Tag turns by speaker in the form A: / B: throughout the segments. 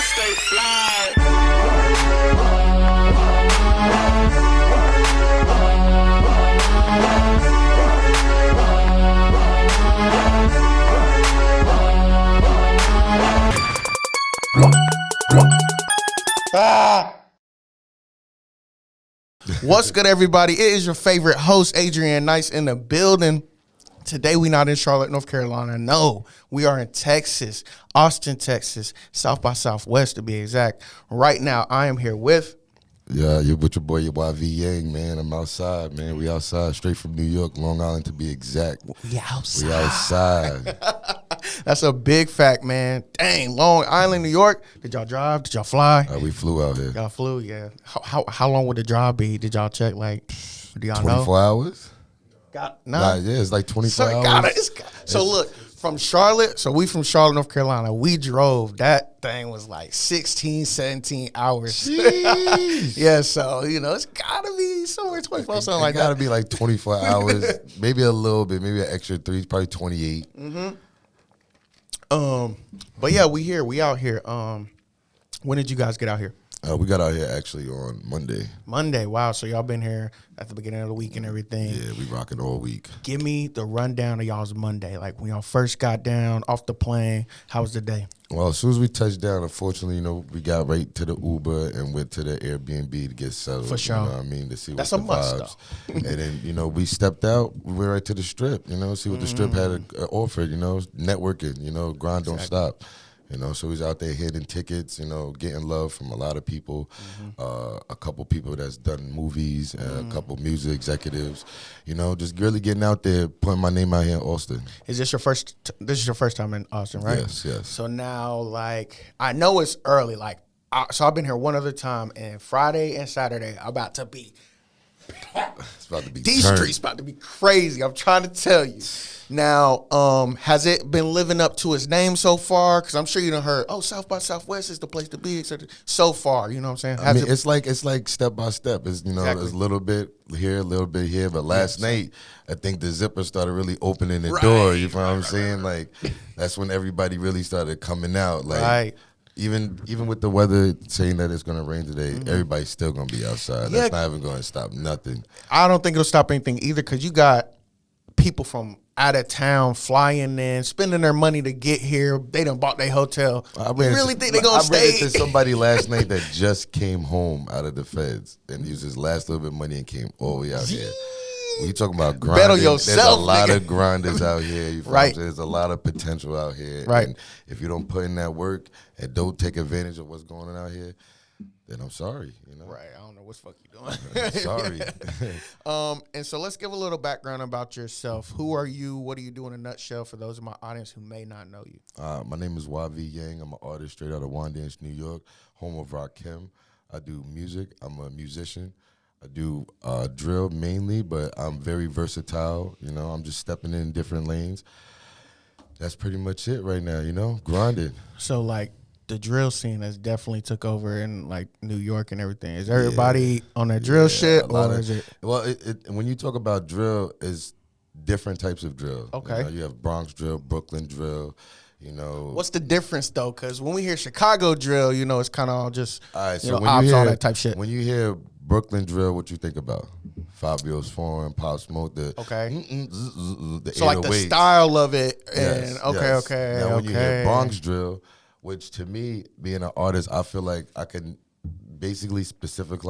A: stay fly.
B: What's good, everybody? It is your favorite host, Adrian Nyce, in the building. Today, we not in Charlotte, North Carolina. No, we are in Texas, Austin, Texas, South by Southwest to be exact. Right now, I am here with...
C: Yeah, you're with your boy, your YV Yang, man. I'm outside, man. We outside, straight from New York, Long Island to be exact.
B: We outside.
C: We outside.
B: That's a big fact, man. Dang, Long Island, New York. Did y'all drive? Did y'all fly?
C: We flew out here.
B: Y'all flew, yeah. How long would the drive be? Did y'all check? Like, do y'all
C: 24
B: know?
C: hours?
B: No.
C: Yeah, it's like 24 hours.
B: So look, from Charlotte, so we from Charlotte, North Carolina. We drove. That thing was like 16, 17 hours. Yeah, so, it's got to be somewhere 24, something like that.
C: It got to be like 24 hours, maybe a little bit, maybe an extra 3, probably 28.
B: But yeah, we out here. When did you guys get out here?
C: We got out here actually on Monday.
B: Monday, wow. So y'all been here at the beginning of the week and everything.
C: Yeah, we rocking all week.
B: Give me the rundown of y'all's Monday. Like when y'all first got down off the plane, how was the day?
C: Well, as soon as we touched down, unfortunately, we got right to the Uber and went to the Airbnb to get settled.
B: For sure.
C: You know what I mean? To see
B: That's
C: what
B: a
C: the
B: must,
C: vibes. And then, we stepped out. We went right to the strip, see what the strip had offered, networking, grind don't stop. So he's out there hitting tickets, getting love from a lot of people, a couple people that's done movies, and a couple music executives, just really getting out there, putting my name out here in Austin.
B: Is this your first? This is your first time in Austin, right?
C: Yes.
B: So now, I know it's early. So I've been here one other time, and Friday and Saturday I'm about to be.
C: It's about to be
B: These
C: turned.
B: streets about to be crazy. I'm trying to tell you. Now, has it been living up to its name so far? Because I'm sure you done heard, South by Southwest is the place to be, etc. So far, you know what I'm saying?
C: It's like step by step. It's
B: Exactly.
C: There's a little bit here, a little bit here. But last night, I think the zipper started really opening the door. You know what I'm saying? That's when everybody really started coming out.
B: Right.
C: Even with the weather saying that it's gonna rain today, everybody's still gonna be outside.
B: Yeah.
C: That's not even gonna stop nothing.
B: I don't think it'll stop anything either, because you got people from out of town flying in, spending their money to get here. They done bought their hotel. I really think they're going to stay.
C: I ran into somebody last night that just came home out of the feds and used his last little bit of money and came all the way out here. When you talking about grinding,
B: Bet on yourself,
C: there's a lot
B: nigga.
C: of grinders out here. You feel what I'm saying? There's a lot of potential out here.
B: Right.
C: And if you don't put in that work and don't take advantage of what's going on out here, then I'm sorry.
B: Right. I don't know what the fuck you doing.
C: Sorry.
B: And so let's give a little background about yourself. Who are you? What do you do in a nutshell for those in my audience who may not know you?
C: My name is YV Yang. I'm an artist straight out of Wandance, New York, home of Rakim. I do music. I'm a musician. I do drill mainly, but I'm very versatile. I'm just stepping in different lanes. That's pretty much it right now, grinding.
B: So the drill scene has definitely took over in New York and everything. Is everybody on that drill shit, or is it?
C: Well, when you talk about drill, it's different types of drill.
B: Okay.
C: You have Bronx drill, Brooklyn drill.
B: What's the difference though? Because when we hear Chicago drill, it's kind of all just
C: ops,
B: all that type shit.
C: When you hear Brooklyn drill, what you think about? Fabio's Foreign, Pop Smoke, the
B: So the style of it, and
C: yes.
B: okay.
C: Now when you hear Bronx drill, which to me, being an artist, I feel like I can basically specific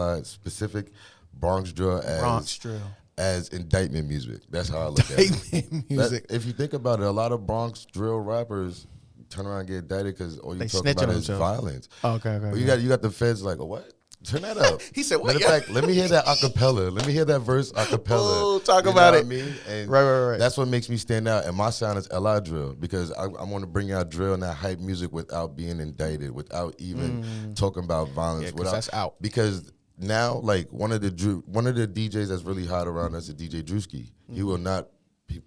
C: Bronx drill as indictment music. That's how I look at it.
B: Music.
C: If you think about it, a lot of Bronx drill rappers turn around and get indicted because all you
B: They
C: talk
B: snitch
C: about
B: on
C: is
B: themselves.
C: violence.
B: Okay.
C: Well, you got the feds like, what? Turn that up.
B: He said, what?
C: Matter of fact, let me hear that acapella. Let me hear that verse acapella.
B: Oh, talk
C: You
B: about
C: know
B: it.
C: what I mean? And
B: Right.
C: that's what makes me stand out. And my sound is LI drill because I want to bring out drill and that hype music without being indicted, without even talking about violence.
B: Yeah, 'cause that's out.
C: Because now, one of the DJs that's really hot around us is DJ Drewski. He will not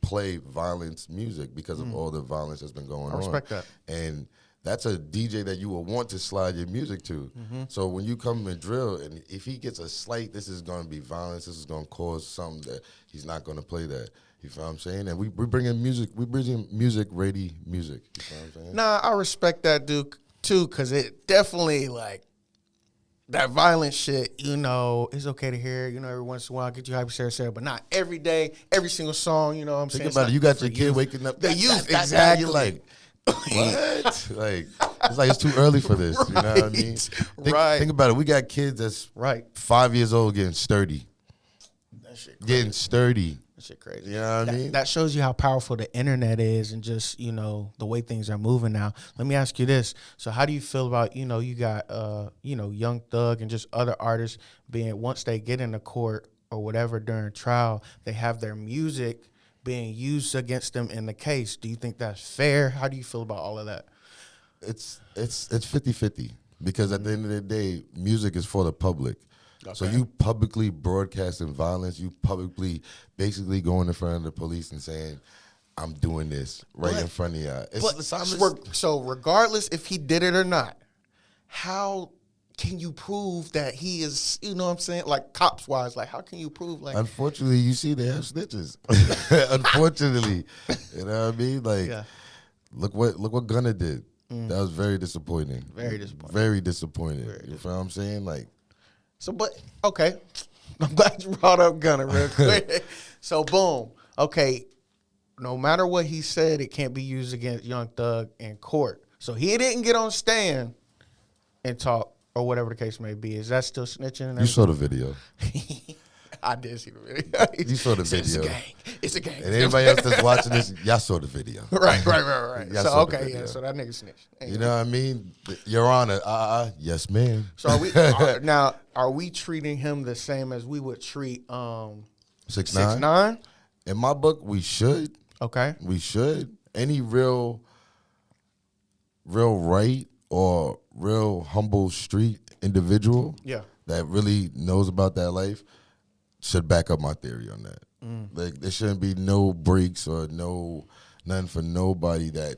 C: play violence music because of all the violence that's been going on.
B: I respect that.
C: And that's a DJ that you will want to slide your music to. So when you come and drill, and if he gets a slight, this is going to be violence, this is going to cause something that he's not going to play that. You feel what I'm saying? And we bring in music, ready music. You feel what I'm saying?
B: Nah, I respect that, Duke. too, because it definitely like that violent shit. You know, it's okay to hear. You know, every once in a while, get you hyper, Sarah, but not every day, every single song. You know what I'm saying?
C: Think about it. You got your kid waking up.
B: The youth, exactly.
C: You're like, what? Like, it's like it's too early for this. You know what I mean? Think about it. We got kids that's 5 years old getting sturdy.
B: That shit crazy.
C: Getting sturdy.
B: That shit crazy.
C: You know what I mean?
B: That shows you how powerful the internet is and just, you know, the way things are moving now. Let me ask you this. So how do you feel about, you know, you got, you know, Young Thug and just other artists being, once they get into court or whatever during trial, they have their music being used against them in the case. Do you think that's fair? How do you feel about all of that?
C: It's 50-50 because at the end of the day, music is for the public. Okay. So you publicly broadcasting violence, you publicly basically going in front of the police and saying, I'm doing this in front of y'all.
B: So regardless if he did it or not, how can you prove that he is, you know what I'm saying? Like cops wise, like how can you prove like
C: unfortunately you see they have snitches. Unfortunately. You know what I mean? Like look what Gunna did. That was very disappointing.
B: Very disappointing.
C: Very disappointing. You feel what I'm saying? Like
B: okay. I'm glad you brought up Gunna real quick. So boom. Okay. No matter what he said, it can't be used against Young Thug in court. So he didn't get on stand and talk or whatever the case may be. Is that still snitching?
C: You saw the video.
B: I did see the video.
C: You saw the video.
B: It's a gang. It's a gang.
C: And anybody else that's watching this, y'all saw the video.
B: Right. So,
C: okay,
B: yeah, so that nigga snitched.
C: You know what I mean? Your Honor, yes, ma'am.
B: So are we treating him the same as we would treat 6ix9ine?
C: In my book, we should.
B: Okay.
C: We should. Any real right or real humble street individual that really knows about that life should back up my theory on that. Like there shouldn't be no breaks or nothing for nobody that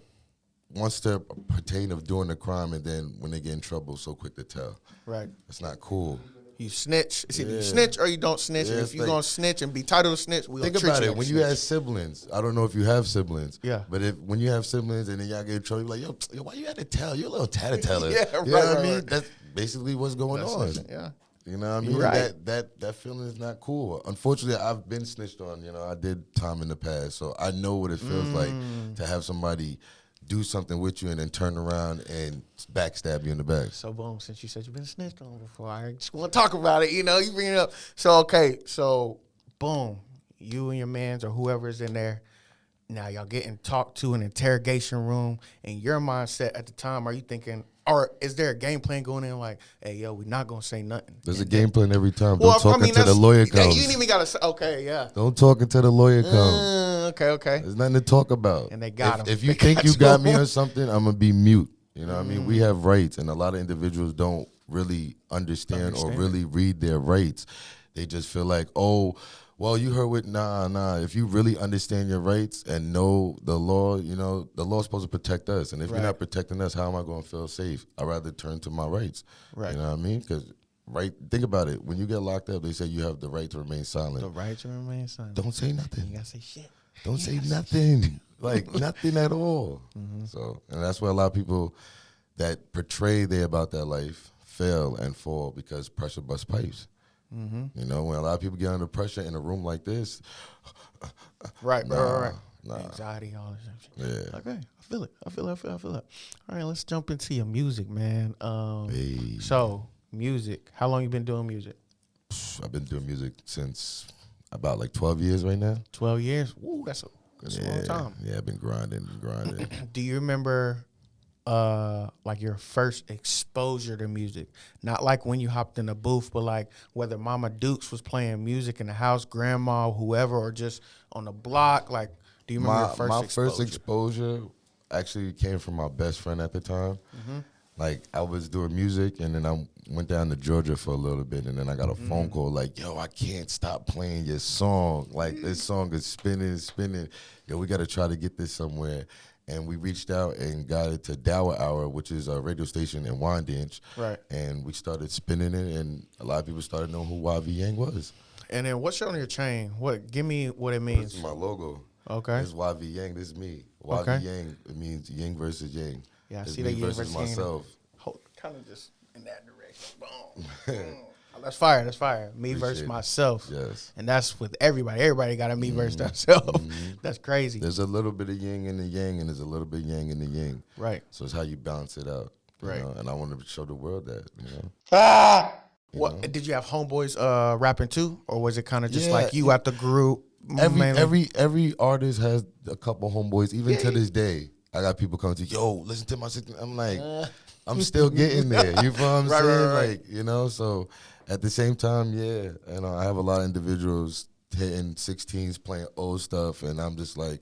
C: wants to pertain of doing the crime and then when they get in trouble so quick to tell.
B: Right.
C: It's not cool.
B: You snitch. It's either you snitch or you don't snitch. And if you're going to snitch and be titled a snitch, we'll treat you.
C: Think about it.
B: Like
C: when you have siblings, I don't know if you have siblings.
B: Yeah.
C: But when you have siblings and then y'all get in trouble, you're like, yo, why you had to tell? You're a little tattletale.
B: Yeah,
C: you know what I mean? That's basically what's going on.
B: Yeah.
C: You know what I mean?
B: Right.
C: That feeling is not cool. Unfortunately, I've been snitched on. You know, I did time in the past, so I know what it feels like to have somebody do something with you and then turn around and backstab you in the back.
B: So boom, since you said you've been snitched on before, I just want to talk about it. You know, you bring it up. So so boom, you and your mans or whoever is in there. Now y'all getting talked to in an interrogation room. And your mindset at the time, are you thinking? Or is there a game plan going in like, hey, yo, we're not going to say nothing?
C: There's a game plan every time. Don't talk until the lawyer comes.
B: You didn't even got to say, okay, yeah.
C: Don't talk until the lawyer comes.
B: Okay.
C: There's nothing to talk about.
B: And they got him.
C: If you think you got me on something, I'm going to be mute. You know what I mean? We have rights, and a lot of individuals don't really understand or really read their rights. They just feel like, oh, well, you heard what? Nah. If you really understand your rights and know the law, you know, the law's supposed to protect us. And if you're not protecting us, how am I going to feel safe? I'd rather turn to my rights. Right. You know what I mean? Because, think about it. When you get locked up, they say you have the right to remain silent.
B: The right to remain silent.
C: Don't say nothing.
B: You got to say shit.
C: Don't say nothing. Like, nothing at all. So, and that's why a lot of people that portray they about their life fail and fall because pressure busts pipes. You know, when a lot of people get under pressure in a room like this,
B: right.
C: Anxiety,
B: all this shit.
C: Yeah.
B: Okay, I feel it. All right, let's jump into your music, man. So music. How long you been doing music?
C: I've been doing music since about like 12 years right now.
B: 12 years? Woo, that's a long time.
C: Yeah, I've been grinding.
B: Do you remember like your first exposure to music? Not like when you hopped in the booth, but like whether Mama Dukes was playing music in the house, grandma, whoever, or just on the block. Like, do you remember your first exposure?
C: My first exposure actually came from my best friend at the time. Like, I was doing music, and then I went down to Georgia for a little bit, and then I got a phone call like, yo, I can't stop playing your song. Like, this song is spinning. Yo, we got to try to get this somewhere. And we reached out and got it to Dower Hour, which is a radio station in Wyandanch. Right. And we started spinning it, and a lot of people started knowing who YV Yang was.
B: And then what's on your chain? Give me what it means.
C: This is my logo.
B: Okay.
C: This is YV Yang. This is me. YV Yang, it means Yang versus Yang.
B: Yeah, I
C: It's
B: see
C: me
B: that
C: versus myself.
B: Kind of just in that direction. Boom. Boom. That's fire. That's fire. Me versus
C: Appreciate it.
B: myself.
C: Yes.
B: And that's with everybody. Everybody got a me versus themselves. That's crazy.
C: There's a little bit of yin in the yang, and there's a little bit of yang in the yin.
B: Right.
C: So it's how you balance it out. You
B: Right.
C: know? And I want to show the world that, you know.
B: What did you have homeboys rapping too? Or was it kind of just
C: Yeah,
B: like you at the group? mainly?
C: Every artist has a couple homeboys. Even to this day, I got people coming to, yo, listen to my sister. I'm like, I'm still getting there. You feel what I'm saying?
B: Right.
C: Like, you know, so at the same time, yeah, you know, I have a lot of individuals hitting 16s playing old stuff, and I'm just like,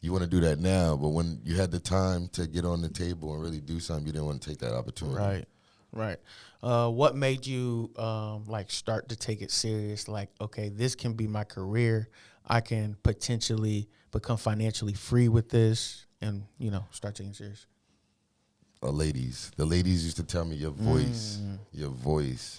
C: you want to do that now, but when you had the time to get on the table and really do something, you didn't want to take that opportunity.
B: Right. What made you like start to take it serious? Like, okay, this can be my career. I can potentially become financially free with this, and start taking it serious.
C: The ladies used to tell me your voice.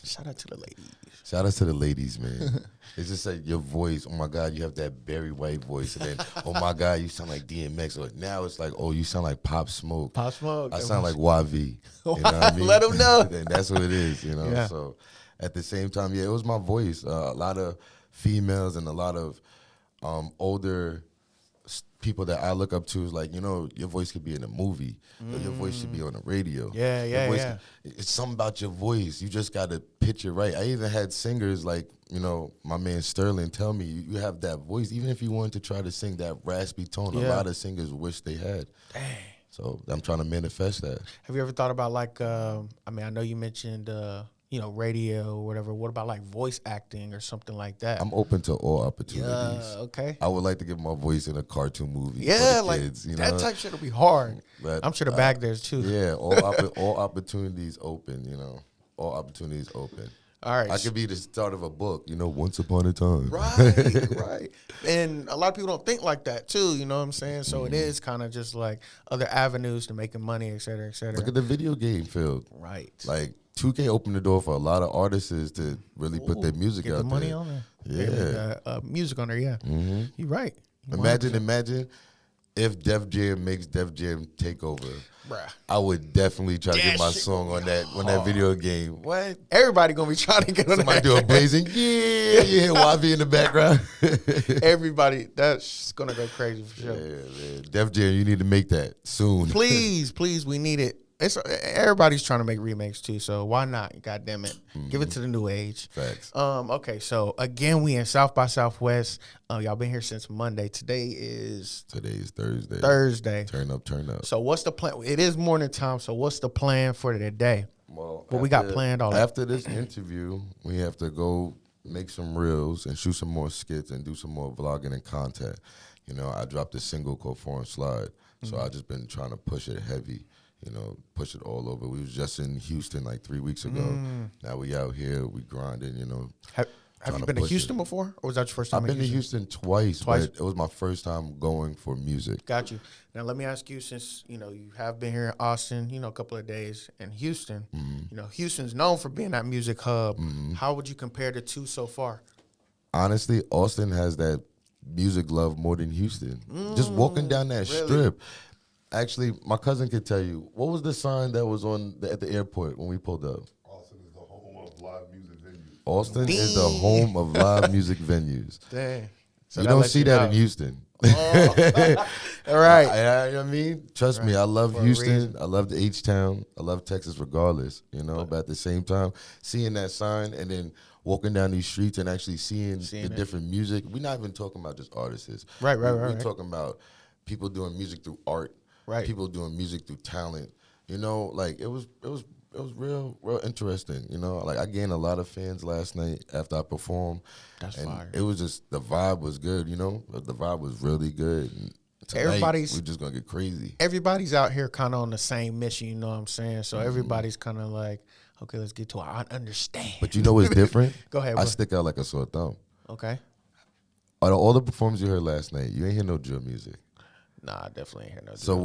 B: Shout out to the ladies.
C: Shout out to the ladies, man. It's just like your voice. Oh my God, you have that Barry White voice, and then oh my God, you sound like DMX. Or now it's like, oh, you sound like Pop Smoke.
B: Pop Smoke.
C: I sound like YV. You know what I mean?
B: Let them know.
C: And that's what it is, you know.
B: Yeah.
C: So at the same time, yeah, it was my voice. A lot of females and a lot of older people that I look up to is like, your voice could be in a movie, or your voice should be on the radio.
B: Yeah.
C: It's something about your voice. You just got to pitch it right. I even had singers like, my man Sterling tell me, you have that voice. Even if you wanted to try to sing that raspy tone, a lot of singers wish they had.
B: Dang.
C: So I'm trying to manifest that.
B: Have you ever thought about like, I know you mentioned, radio or whatever. What about like voice acting or something like that?
C: I'm open to all opportunities.
B: Yeah, okay.
C: I would like to get my voice in a cartoon movie.
B: Yeah,
C: for the
B: like
C: kids,
B: that type shit will be hard.
C: But
B: I'm sure the bag there's too.
C: Yeah, all opportunities open. All opportunities open.
B: All right.
C: I could be the start of a book. Once upon a time.
B: Right. And a lot of people don't think like that too. You know what I'm saying? So it is kind of just like other avenues to making money, et cetera, et cetera.
C: Look at the video game field.
B: Right.
C: Like 2K opened the door for a lot of artists to really put their music
B: Get
C: out
B: the money
C: there.
B: on
C: Yeah.
B: there. Music on there. Yeah. You're right.
C: Imagine if Def Jam makes Def Jam take over.
B: Bruh.
C: I would definitely try to get my
B: shit
C: song on that video game. What?
B: Everybody gonna be trying to get on
C: Somebody
B: that.
C: do a blazing. Yeah, you hear YV in the background.
B: Everybody, that's gonna go crazy for sure.
C: Yeah, man. Def Jam, you need to make that soon.
B: Please, we need it. Everybody's trying to make remakes too, so why not? God damn it, give it to the new age.
C: Facts.
B: Okay, so again, we in South by Southwest. Y'all been here since Monday. Today's
C: Thursday.
B: Thursday.
C: Turn up.
B: So what's the plan? It is morning time. So what's the plan for the day?
C: Well,
B: What we got planned all
C: after this interview, we have to go make some reels and shoot some more skits and do some more vlogging and content. I dropped a single called Foreign Slide, so I just been trying to push it heavy. Push it all over. We was just in Houston like 3 weeks ago. Now we out here, we grinding,
B: Have you been to Houston before, or was that your first time?
C: I've been to Houston twice, but it was my first time going for music.
B: Got you. Now let me ask you, since you have been here in Austin, a couple of days, in Houston. Houston's known for being that music hub. How would you compare the two so far?
C: Honestly, Austin has that music love more than Houston. Just walking down that strip. Actually, my cousin could tell you, what was the sign that was at the airport when we pulled up?
A: Austin is the home of live music venues.
C: Austin is the home of live music venues.
B: Dang. So
C: you don't see that in Houston.
B: All right.
C: You know what I mean? Trust me, I love Houston. I love the H-Town. I love Texas regardless, but at the same time, seeing that sign and then walking down these streets and actually seeing the different music. We're not even talking about just artists.
B: Right.
C: We're talking about people doing music through art.
B: Right.
C: People doing music through talent. Like it was real interesting. Like I gained a lot of fans last night after I performed.
B: That's
C: and
B: fire.
C: It was just the vibe was good. The vibe was really good. And tonight, we're just gonna get crazy.
B: Everybody's out here kind of on the same mission. You know what I'm saying? So everybody's kind of like, okay, let's get to it. I understand.
C: But you know what's different?
B: Go ahead.
C: I stick out like a sore thumb.
B: Okay.
C: Out of all the performances you heard last night, you ain't hear no drill music.
B: Nah, I definitely ain't hear no.
C: So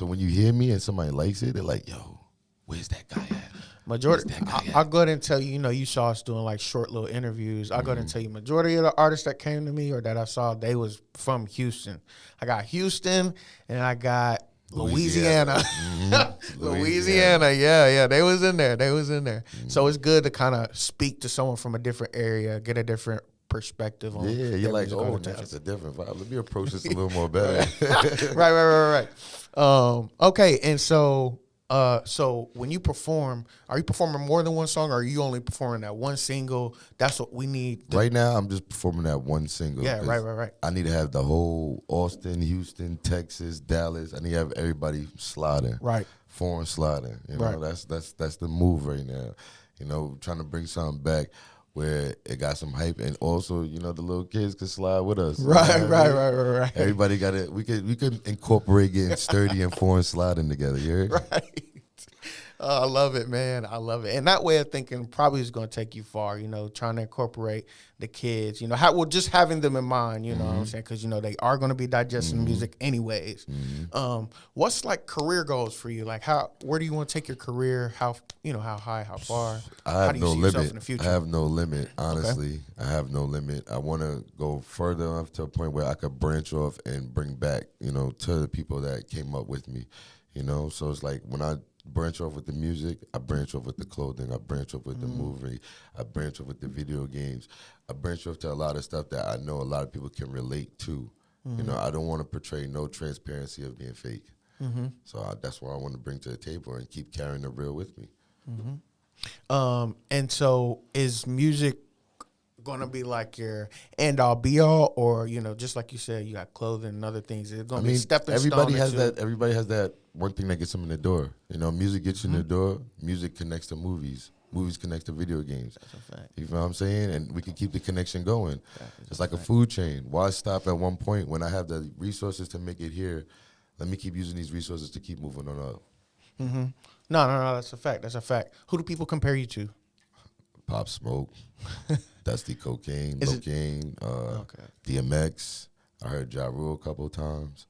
C: when you hear me and somebody likes it, they're like, "Yo, where's that guy at?"
B: Majority, I'll go ahead and tell you. You saw us doing like short little interviews. I'll go ahead and tell you, majority of the artists that came to me or that I saw, they was from Houston. I got Houston and I got Louisiana.
C: Mhm.
B: Louisiana, yeah. They was in there. So it's good to kind of speak to someone from a different area, get a different perspective on
C: Yeah, you're
B: their
C: like,
B: musical
C: oh,
B: taste.
C: that's a different vibe. Let me approach this a little more better.
B: Right. Okay, and so when you perform, are you performing more than one song, or are you only performing that one single? That's what we need.
C: Right now, I'm just performing that one single.
B: Yeah,
C: 'cause
B: right.
C: I need to have the whole Austin, Houston, Texas, Dallas. I need to have everybody sliding.
B: Right.
C: Foreign sliding. You know,
B: Right.
C: that's the move right now. You know, trying to bring something back where it got some hype, and also, you know, the little kids can slide with us. You know what I mean?
B: Right.
C: Everybody got it. We could incorporate getting sturdy and foreign sliding together. You heard?
B: Right. I love it, man. I love it. And that way of thinking probably is going to take you far, you know, trying to incorporate the kids, you know, just having them in mind, you know what I'm saying? Because, you know, they are going to be digesting music anyways. What's like career goals for you? Like where do you want to take your career? How high, how far?
C: I
B: How
C: have
B: do you
C: no
B: see yourself
C: limit.
B: in the future?
C: I have no limit, honestly. I have no limit. I want to go further enough to a point where I could branch off and bring back, you know, to the people that came up with me, you know? So it's like when I branch off with the music, I branch off with the clothing, I branch off with the movie, I branch off with the video games, I branch off to a lot of stuff that I know a lot of people can relate to. You know, I don't want to portray no transparency of being fake. So that's what I want to bring to the table and keep carrying the real with me.
B: And so is music going to be like your end all be all, or, you know, just like you said, you got clothing and other things. It's going to be a stepping
C: everybody
B: stone.
C: Everybody has that one thing that gets them in the door. You know, music gets you in the door. Music connects to movies. Movies connect to video games.
B: That's a fact.
C: You know what I'm saying? And we can keep the connection going. It's like a food chain. Why stop at one point when I have the resources to make it here? Let me keep using these resources to keep moving on up.
B: No, that's a fact. Who do people compare you to?
C: Pop Smoke, Dusty Cocaine,
B: Is it-
C: Locaine,
B: Okay.
C: DMX. I heard Ja Rule a couple of times.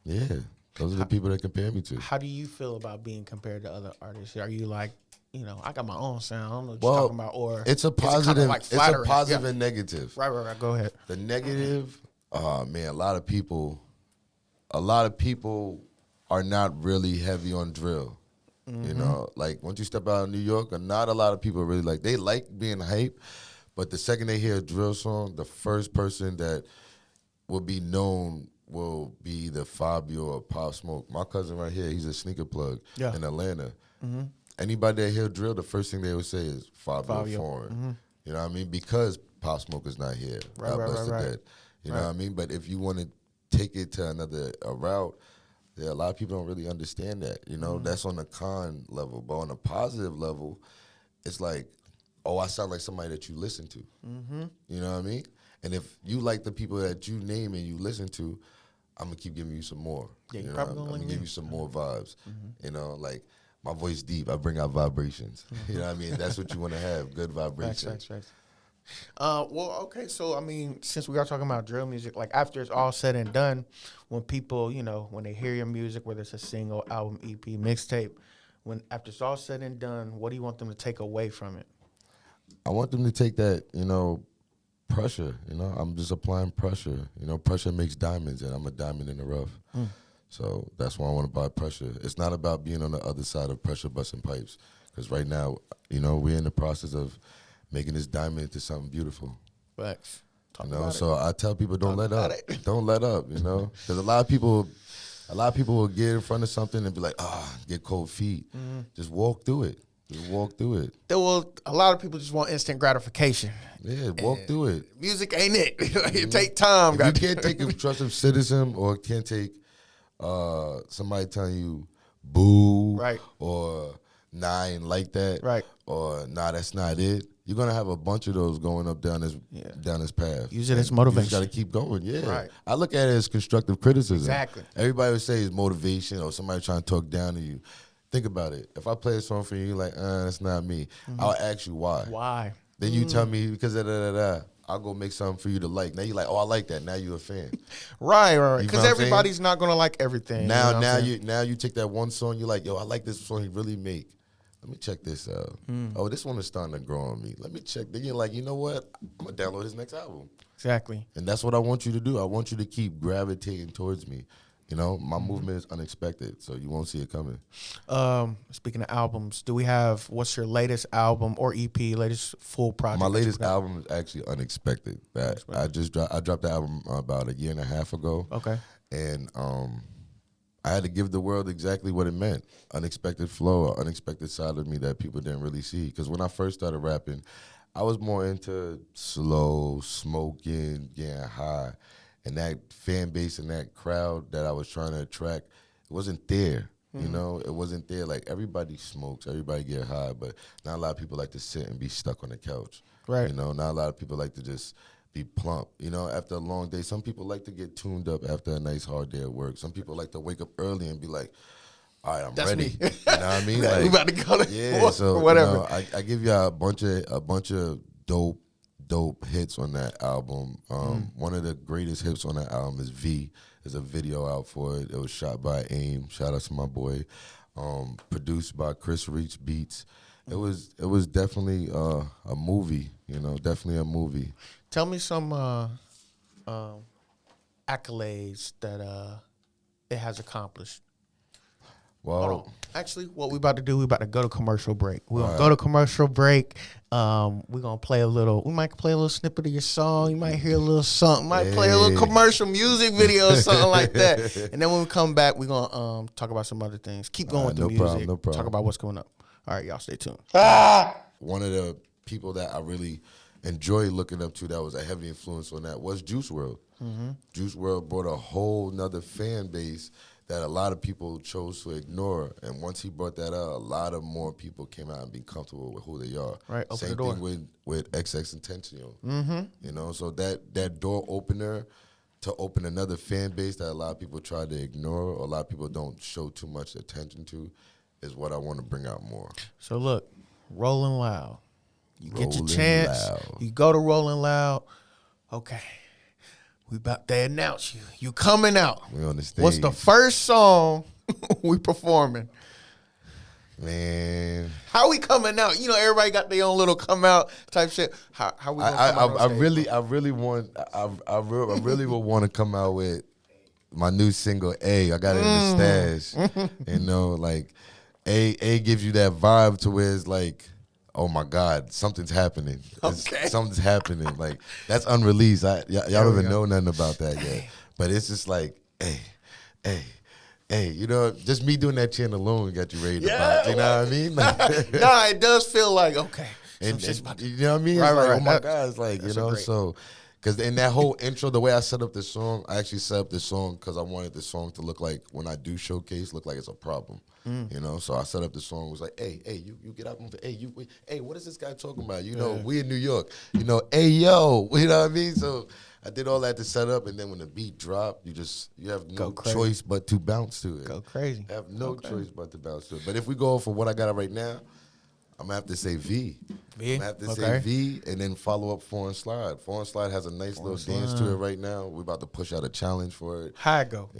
C: Yeah, those are the people that compare me to.
B: How do you feel about being compared to other artists? Are you like, you know, I got my own sound, I don't know what
C: Well,
B: you're talking about, or
C: It's a
B: is it kinda
C: positive.
B: like
C: It's a
B: flattering?
C: positive
B: Yeah.
C: and negative.
B: Right. Go ahead.
C: The negative, man, a lot of people are not really heavy on drill. You know, like once you step out of New York, not a lot of people really they like being hype, but the second they hear a drill song, the first person that will be known will be the Fabio or Pop Smoke. My cousin right here, he's a sneaker plug in Atlanta. Anybody that hear drill, the first thing they would say is Fabio Foreign. You know what I mean? Because Pop Smoke is not here. God bless the dead. You know what I mean? But if you want to take it to another route, a lot of people don't really understand that. You know, that's on the con level. But on a positive level, it's like, oh, I sound like somebody that you listen to. You know what I mean? And if you like the people that you name and you listen to, I'm going to keep giving you some more.
B: Yeah,
C: you
B: you're
C: know,
B: probably
C: I'm
B: gonna
C: going to give you some more vibes.
B: Mm-hmm.
C: You know, like my voice deep. I bring out vibrations. You know what I mean? That's what you want to have, good vibrations.
B: Facts. Well, okay, so I mean, since we are talking about drill music, like after it's all said and done, when people, you know, when they hear your music, whether it's a single, album, EP, mixtape, when after it's all said and done, what do you want them to take away from it?
C: I want them to take that, you know, pressure. You know, I'm just applying pressure. You know, pressure makes diamonds, and I'm a diamond in the rough. So that's why I want to buy pressure. It's not about being on the other side of pressure busting pipes, because right now, you know, we're in the process of making this diamond into something beautiful.
B: Facts.
C: You know, so I tell people don't let up. Don't let up, you know, because a lot of people will get in front of something and be like, get cold feet. Just walk through it. Just walk through it.
B: A lot of people just want instant gratification.
C: Yeah, walk through it.
B: Music ain't it. It take time.
C: If you can't take a trusted citizen, or can't take somebody telling you boo,
B: Right.
C: or nah, I ain't like that,
B: Right.
C: or nah, that's not it. You're gonna have a bunch of those going up down this path.
B: Use it as
C: You
B: motivation.
C: just gotta keep going. Yeah,
B: Right.
C: I look at it as constructive criticism.
B: Exactly.
C: Everybody would say it's motivation or somebody trying to talk down to you. Think about it. If I play a song for you, you're like, that's not me. I'll ask you why.
B: Why?
C: Then you tell me because I'll go make something for you to like. Now you're like, oh, I like that. Now you're a fan.
B: Right.
C: You know
B: Because
C: what I'm
B: everybody's not gonna like everything.
C: Now,
B: you know what I'm saying?
C: now you take that one song. You're like, yo, I like this song he really make. Let me check this out. Oh, this one is starting to grow on me. Let me check. Then you're like, you know what? I'm gonna download his next album.
B: Exactly.
C: And that's what I want you to do. I want you to keep gravitating towards me. My movement is unexpected, so you won't see it coming.
B: Speaking of albums, what's your latest album or EP, latest full project?
C: My latest album is actually Unexpected. I dropped the album about a year and a half ago.
B: Okay.
C: And I had to give the world exactly what it meant. Unexpected flow, an unexpected side of me that people didn't really see. Because when I first started rapping, I was more into slow, smoking, getting high. And that fan base and that crowd that I was trying to attract, it wasn't there. It wasn't there. Like, everybody smokes, everybody get high, but not a lot of people like to sit and be stuck on the couch.
B: Right.
C: Not a lot of people like to just be plump. After a long day, some people like to get tuned up after a nice hard day at work. Some people like to wake up early and be like, all right, I'm
B: That's
C: ready.
B: me.
C: You know what I mean?
B: We about to go to
C: yeah, so
B: whatever.
C: I give you a bunch of dope hits on that album. One of the greatest hits on that album is V. There's a video out for it. It was shot by AIM. Shout out to my boy. Produced by Chris Reach Beats. It was definitely a movie. Definitely a movie.
B: Tell me some accolades that it has accomplished.
C: Well,
B: Hold on. Actually, what we about to do, we about to go to commercial break. We're going to go to commercial break. We're going to play we might play a little snippet of your song. You might hear a little something. Might play a little commercial music video or something like that. And then when we come back, we're going to talk about some other things. Keep going with the music.
C: No problem.
B: Talk about what's going up. All right, y'all stay tuned.
C: One of the people that I really enjoy looking up to that was a heavy influence on that was Juice WRLD. Juice WRLD brought a whole nother fan base that a lot of people chose to ignore. And once he brought that out, a lot of more people came out and be comfortable with who they are.
B: Right, open
C: Same
B: the door.
C: thing with XX Intentional. So that door opener to open another fan base that a lot of people try to ignore or a lot of people don't show too much attention to is what I want to bring out more.
B: So look, Rolling Loud. You get your
C: Rolling
B: chance.
C: Loud.
B: You go to Rolling Loud. Okay. We about to announce you. You coming out.
C: We on the stage.
B: What's the first song we performing?
C: Man,
B: How we coming out? Everybody got their own little come out type shit. How we gonna come out on stage?
C: I really would want to come out with my new single A. I got it in the stash. Like A gives you that vibe to where it's like, oh my God, something's happening.
B: Okay.
C: Something's happening. Like, that's unreleased. Y'all don't even know nothing about that yet. But it's just like, hey. Just me doing that chant alone got you ready to pop. You know what I mean? Like,
B: No, it does feel like, okay.
C: you know what I mean? It's
B: Right,
C: like,
B: right.
C: oh my God, it's like, so. Because in that whole intro, the way I set up this song, I actually set up this song because I wanted this song to look like, when I do showcase, look like it's a problem. So I set up the song, was like, hey, you get up, hey, what is this guy talking about? We in New York, hey, yo, you know what I mean? So I did all that to set up, and then when the beat dropped, you have no choice but to bounce to it.
B: Go crazy.
C: I have no choice but to bounce to it. But if we go for what I got right now, I'm going to have to say V.
B: V?
C: I'm going to have to say V and then follow up Foreign Slide. Foreign Slide has a nice little dance to it right now. We're about to push out a challenge for it.
B: How it go?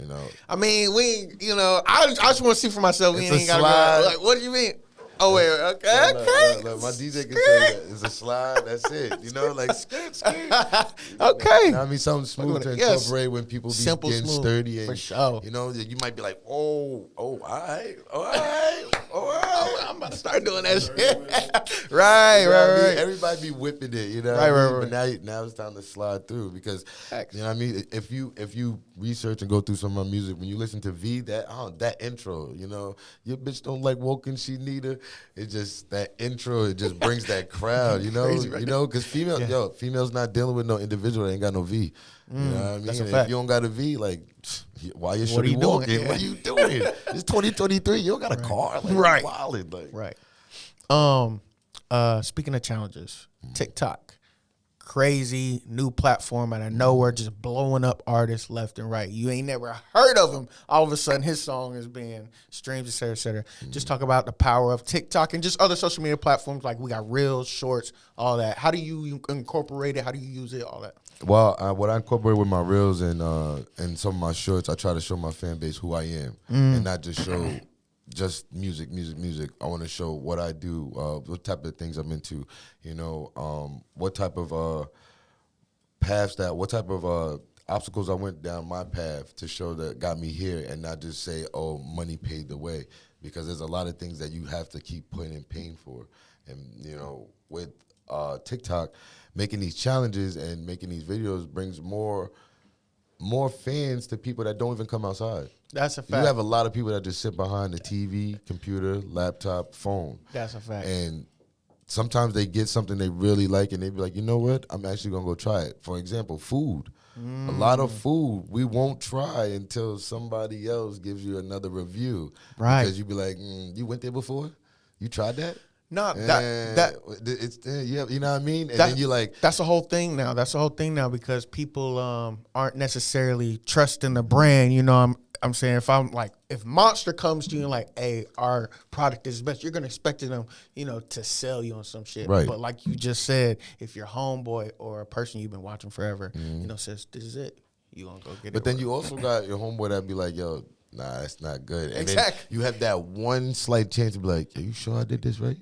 C: I
B: mean, I just want to see for myself. We
C: It's a
B: ain't got to
C: slide.
B: go. Like, what do you mean? Oh, wait, okay.
C: Look, my DJ can say that. It's a slide, that's it. Like, skirt.
B: Okay.
C: I mean, something smooth to
B: Yes.
C: incorporate when people be
B: Simple,
C: getting
B: smooth,
C: sturdy. And,
B: for sure.
C: You might be like, all right.
B: I'm about to start doing that shit.
C: You
B: right.
C: know what I mean? Everybody be whipping it,
B: Right.
C: But now it's time to slide through because,
B: Facts.
C: you know what I mean? If you research and go through some of my music, when you listen to V, that intro, your bitch don't like walking, she need her. It's just that intro. It just brings that crowd,
B: Crazy, right?
C: because females not dealing with no individual that ain't got no V. You know what I mean?
B: That's a
C: And
B: fact.
C: if you don't got a V, like, why you
B: What are you
C: walking?
B: doing?
C: What are you doing? It's 2023. You don't got a car. Like,
B: Right.
C: wildin', like.
B: Right. Speaking of challenges, TikTok, crazy new platform out of nowhere, just blowing up artists left and right. You ain't never heard of him. All of a sudden, his song is being streamed, et cetera, et cetera. Just talk about the power of TikTok and just other social media platforms. Like, we got Reels, Shorts, all that. How do you incorporate it? How do you use it? All that.
C: Well, what I incorporate with my reels and some of my shorts, I try to show my fan base who I am and not just show just music. I want to show what I do, what type of things I'm into, what type of paths what type of obstacles I went down my path to show that got me here, and not just say, oh, money paid the way, because there's a lot of things that you have to keep putting in pain for. And, you know, with TikTok, making these challenges and making these videos brings more fans to people that don't even come outside.
B: That's a fact.
C: You have a lot of people that just sit behind the TV, computer, laptop, phone.
B: That's a fact.
C: And sometimes they get something they really like, and they be like, you know what? I'm actually going to go try it. For example, food. A lot of food we won't try until somebody else gives you another review.
B: Right.
C: Because you be like, you went there before? You tried that?
B: No,
C: you know what I mean? And then you like,
B: that's the whole thing now. That's the whole thing now, because people aren't necessarily trusting the brand. You know, I'm saying, if Monster comes to you and like, hey, our product is best, you're gonna expect them, you know, to sell you on some shit.
C: Right.
B: But like you just said, if your homeboy or a person you've been watching forever, you know, says this is it, you gonna go get it.
C: but then you also got your homeboy that be like, yo, nah, it's not good. And
B: Exactly.
C: then you have that one slight chance to be like, are you sure I did this right?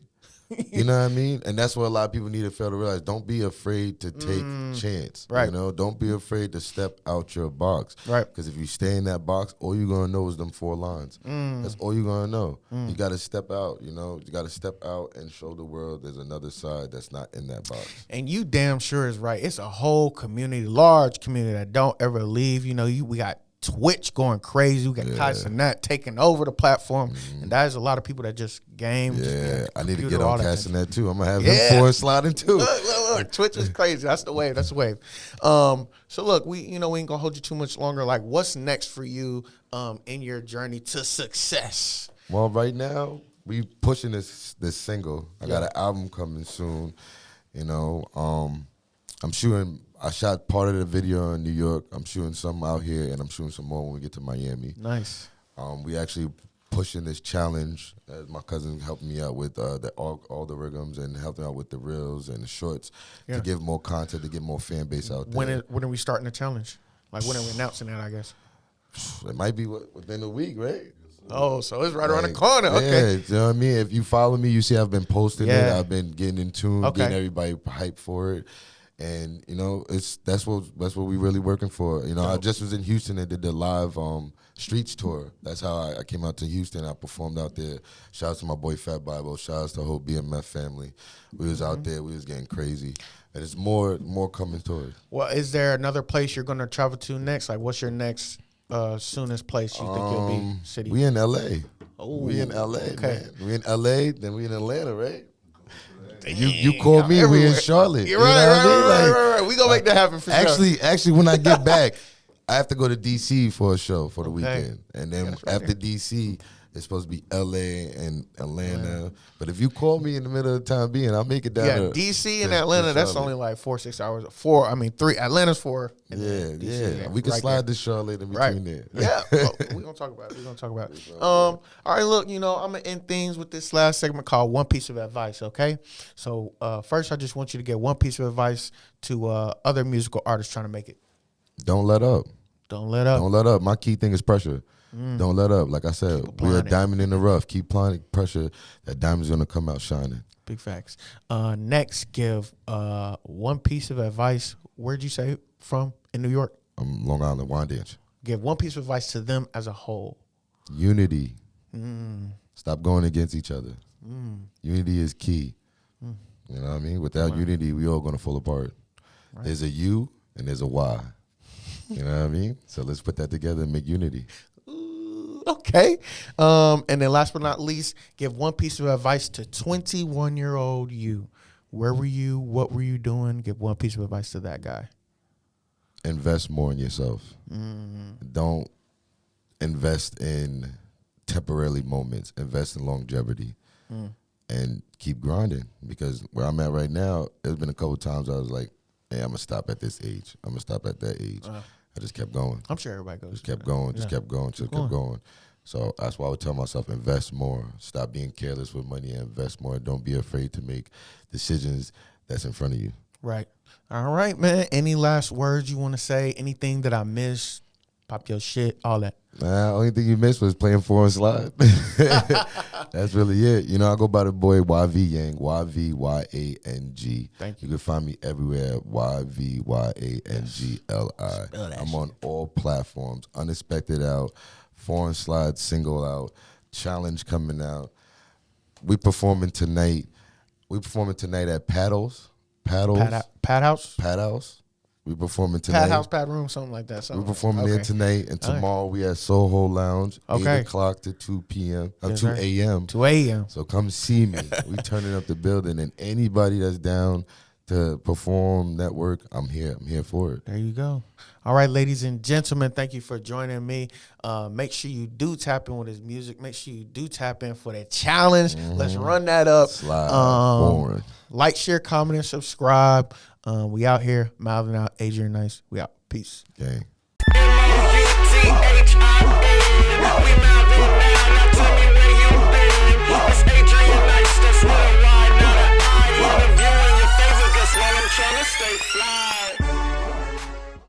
C: You know what I mean? And that's what a lot of people need to fail to realize. Don't be afraid to take chance.
B: Right.
C: You know, don't be afraid to step out your box.
B: Right.
C: Because if you stay in that box, all you're going to know is them 4 lines. That's all you're going to know. You got to step out, you know. You got to step out and show the world there's another side that's not in that box.
B: And you damn sure is right. It's a whole community, large community that don't ever leave. You know, we got Twitch going crazy. We got Tyson Nat taking over the platform. And there's a lot of people that just game.
C: Yeah, I need to
B: computer,
C: get
B: all
C: on
B: that
C: casting
B: thing.
C: that too. I'm going to have him forward sliding too.
B: Look, Twitch is crazy. That's the wave. That's the wave. So look, we ain't gonna hold you too much longer. Like, what's next for you in your journey to success?
C: Well, right now we pushing this single. I got an album coming soon. You know, I'm shooting. I shot part of the video in New York. I'm shooting some out here, and I'm shooting some more when we get to Miami.
B: Nice.
C: We actually pushing this challenge. My cousin helped me out with all the rhythms and helping out with the reels and the shorts to give more content, to get more fan base out there.
B: When are we starting the challenge? Like, when are we announcing that, I guess?
C: It might be within a week, right?
B: Oh, so it's right around the corner. Okay.
C: Yeah, you know what I mean? If you follow me, you see I've been posting it.
B: Yeah.
C: I've been getting in tune,
B: Okay.
C: getting everybody hyped for it. And, you know, that's what we really working for. You know, I just was in Houston and did the live Streets tour. That's how I came out to Houston. I performed out there. Shout out to my boy Fat Bible. Shout out to the whole BMF family. We was out there. We was getting crazy. And it's more coming towards.
B: Well, is there another place you're going to travel to next? Like, what's your next soonest place you think you'll be? City?
C: We in L.A.
B: Oh,
C: We in L.A.,
B: okay.
C: man. We in L.A., then we in Atlanta, right? You called me. We in Charlotte.
B: You're
C: You
B: right,
C: know what I mean?
B: right. We gonna make that happen for sure.
C: Actually, when I get back, I have to go to DC for a show for the weekend, and then
B: that's right
C: after DC, it's supposed to be LA and Atlanta. But if you call me in the middle of the time being, I'll make it down.
B: Yeah,
C: to
B: DC and
C: to
B: Atlanta. That's
C: Charlotte.
B: only like 4-6 hours. 3. Atlanta's 4. And then DC,
C: Yeah. We can
B: right
C: slide
B: there.
C: to Charlotte in
B: Right.
C: between there.
B: Yeah, well, we're gonna talk about it. All right, look, you know, I'm gonna end things with this last segment called One Piece of Advice, okay? So first I just want you to get one piece of advice to other musical artists trying to make it.
C: Don't let up.
B: Don't let up.
C: Don't let up. My key thing is pressure. Don't let up. Like I said, we're a
B: applying it.
C: diamond in the rough. Keep applying pressure. That diamond's gonna come out shining.
B: Big facts. Next, give one piece of advice. Where'd you say from in New York?
C: Long Island wine dance.
B: Give one piece of advice to them as a whole.
C: Unity. Stop going against each other. Unity is key. You know what I mean? Without unity, we all gonna fall apart. Right. There's a U and there's a Y. You know what I mean? So let's put that together and make unity.
B: Okay. And then last but not least, give one piece of advice to 21-year-old you. Where were you? What were you doing? Give one piece of advice to that guy.
C: Invest more in yourself. Don't invest in temporary moments. Invest in longevity. And keep grinding. Because where I'm at right now, there's been a couple times I was like, hey, I'm going to stop at this age. I'm going to stop at that age. I just kept going.
B: I'm sure everybody goes.
C: Just kept going. Kept going. So that's why I would tell myself, invest more. Stop being careless with money and invest more. Don't be afraid to make decisions that's in front of you.
B: Right. All right, man. Any last words you want to say? Anything that I missed? Pop your shit, all that.
C: Nah, only thing you missed was playing 4 and slide. That's really it. You know, I go by the boy YV Yang, YVYANG.
B: Thank you.
C: You can find me everywhere at YVYANGLI.
B: that
C: I'm on all platforms. Unexpected out, 4 and slide single out, challenge coming out. We performing tonight. At Paddles.
B: Pad House?
C: Pad House. We performing tonight.
B: Pad House, Pad Room, something like that.
C: We're performing there tonight, and tomorrow we at Soho Lounge, 8 o'clock to 2 p.m.
B: Yes,
C: 2
B: sir.
C: a.m.
B: 2 a.m.
C: So come see me. We turning up the building, and anybody that's down to perform, network, I'm here. I'm here for it.
B: There you go. All right, ladies and gentlemen, thank you for joining me. Make sure you do tap in with his music. Make sure you do tap in for that challenge. Let's run that up.
C: Slide, boring.
B: Like, share, comment, and subscribe. We out here. Mouthin Out. Adrian Nyce. We out. Peace.
C: Gang.
D: Trying to stay fly.